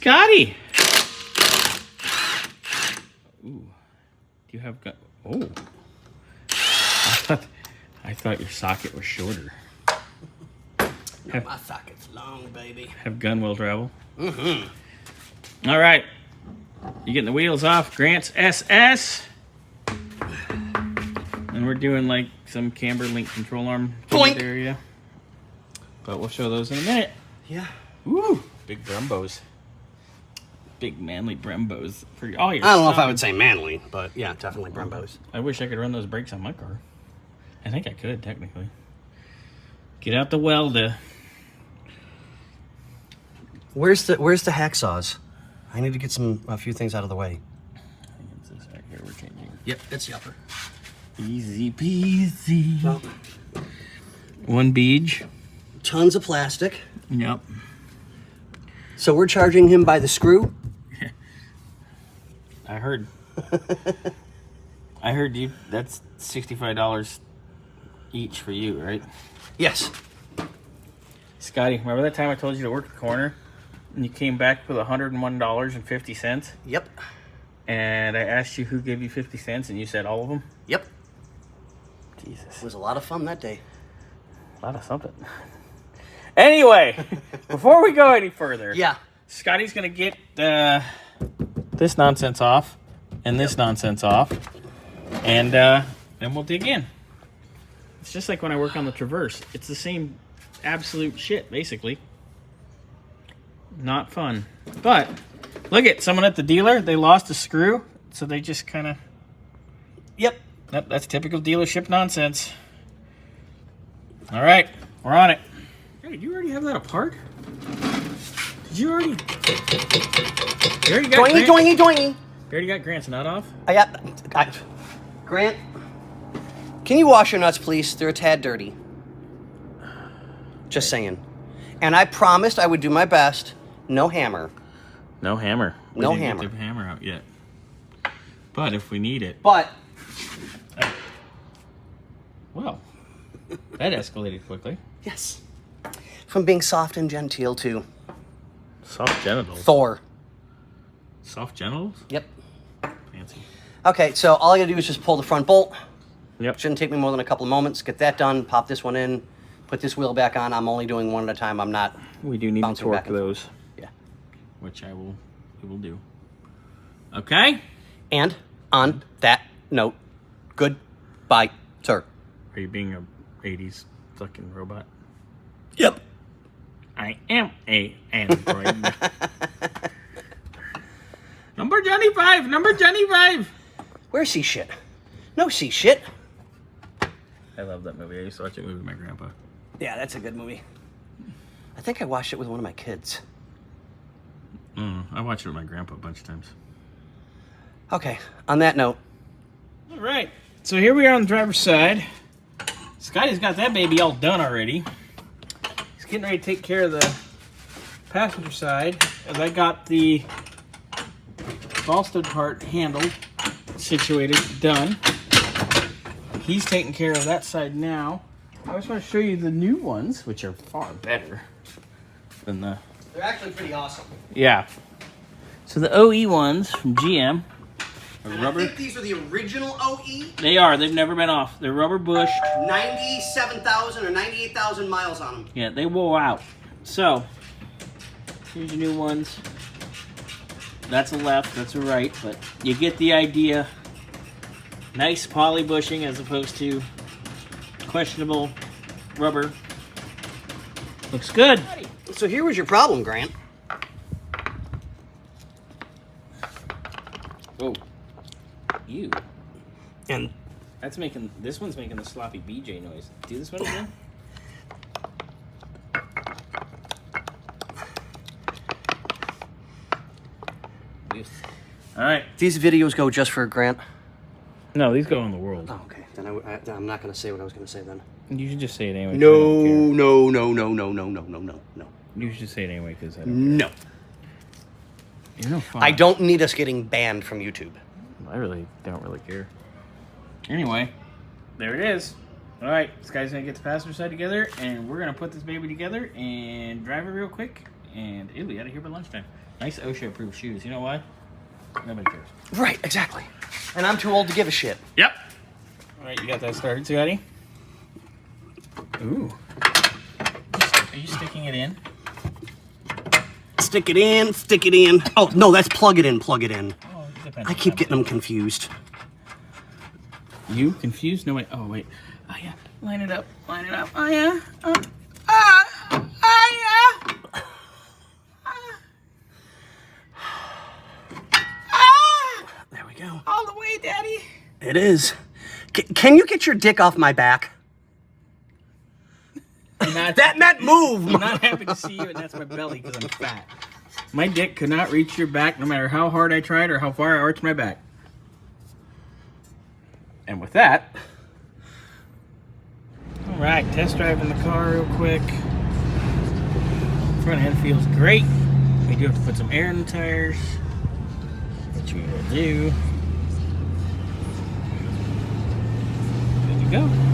Scotty. Ooh. Do you have gun? Oh. I thought your socket was shorter. No, my socket's long, baby. Have gun will travel. Mm-hmm. All right. You getting the wheels off Grant's SS. And we're doing like some camber link control arm area. But we'll show those in a minute. Yeah. Woo! Big Brembos. Big manly Brembos. For all your I don't know if I would say manly, but yeah, definitely Brembos. I wish I could run those brakes on my car. I think I could, technically. Get out the welder. Where's the hacksaws? I need to get a few things out of the way. I think it's this right here we're changing. Yep, it's the upper. Easy peasy. Well, one beej. tons of plastic. Yep. So we're charging him by the screw? I heard. I heard you. That's $65 each for you, right? Yes. Scotty, remember that time I told you to work the corner? And you came back with $101.50? Yep. And I asked you who gave you 50 cents, and you said all of them? Yep. Jesus. It was a lot of fun that day. A lot of something. Anyway, before we go any further, Yeah. Scotty's going to get this nonsense off and this nonsense off, and then we'll dig in. It's just like when I work on the Traverse. It's the same absolute shit, basically. Not fun. But, look at someone at the dealer. They lost a screw, so they just kind of... Yep. That's typical dealership nonsense. All right, we're on it. Hey, did you already have that apart? Did you already... You already got Doingy, doingy, doingy. You already got Grant's nut off? Grant, can you wash your nuts, please? They're a tad dirty. Just saying. And I promised I would do my best. No hammer. No hammer. We No didn't hammer. get the hammer out yet. But if we need it... But... Well, that escalated quickly. Yes. From being soft and genteel to... Soft genitals. Thor. Soft genitals? Yep. Fancy. Okay, so all I gotta do is just pull the front bolt. Yep. Shouldn't take me more than a couple of moments. Get that done, pop this one in, put this wheel back on. I'm only doing one at a time. I'm not We do need to bouncing torque back and forth. those. Yeah. Which we will do. Okay? And on that note, goodbye, sir. Are you being a 80s fucking robot? Yep. I am a android. Number Johnny 5! Number Johnny 5! Where's C shit? No C shit. I love that movie. I used to watch it with my grandpa. Yeah, that's a good movie. I think I watched it with one of my kids. I watched it with my grandpa a bunch of times. Okay, on that note. All right. So here we are on the driver's side. Scotty's got that baby all done already. He's getting ready to take care of the passenger side. As I got the ball stud part handled, situated, done. He's taking care of that side now. I just want to show you the new ones, which are far better than the... They're actually pretty awesome. Yeah. So the OE ones from GM are And rubber. I think these are the original OE. They are. They've never been off. They're rubber bushed. 97,000 or 98,000 miles on them. Yeah, they wore out. So, here's your new ones. That's a left, that's a right, but you get the idea. Nice poly bushing as opposed to questionable rubber. Looks good. So here was your problem, Grant. Oh, you. And This one's making the sloppy BJ noise. Do this one again. All right. these videos go just for Grant. No, these go in the world. Oh, okay. Then I'm not going to say what I was going to say then. You should just say it anyway. No. You should just say it anyway because I don't. No. You're no fun. I don't need us getting banned from YouTube. I really don't really care. Anyway, there it is. All right, this guy's gonna get the passenger side together, and we're gonna put this baby together and drive it real quick, and it'll be out of here by lunchtime. Nice OSHA-approved shoes. You know why? Nobody cares. Right, exactly. And I'm too old to give a shit. Yep. All right, you got that started, Scotty? Ooh. Are you sticking it in? Stick it in, stick it in. Oh, no, that's plug it in, plug it in. Oh, it depends. I keep getting them confused. You confused? No, wait. Oh, wait. Oh, yeah. Line it up. Line it up. Oh, yeah. There we go. All the way, Daddy. It is. Can you get your dick off my back? That meant move. I'm not happy to see you, and that's my belly because I'm fat. My dick could not reach your back no matter how hard I tried or how far I arched my back. And with that, all right, test driving the car real quick. Front end feels great. We do have to put some air in the tires, which we will do. Good to go.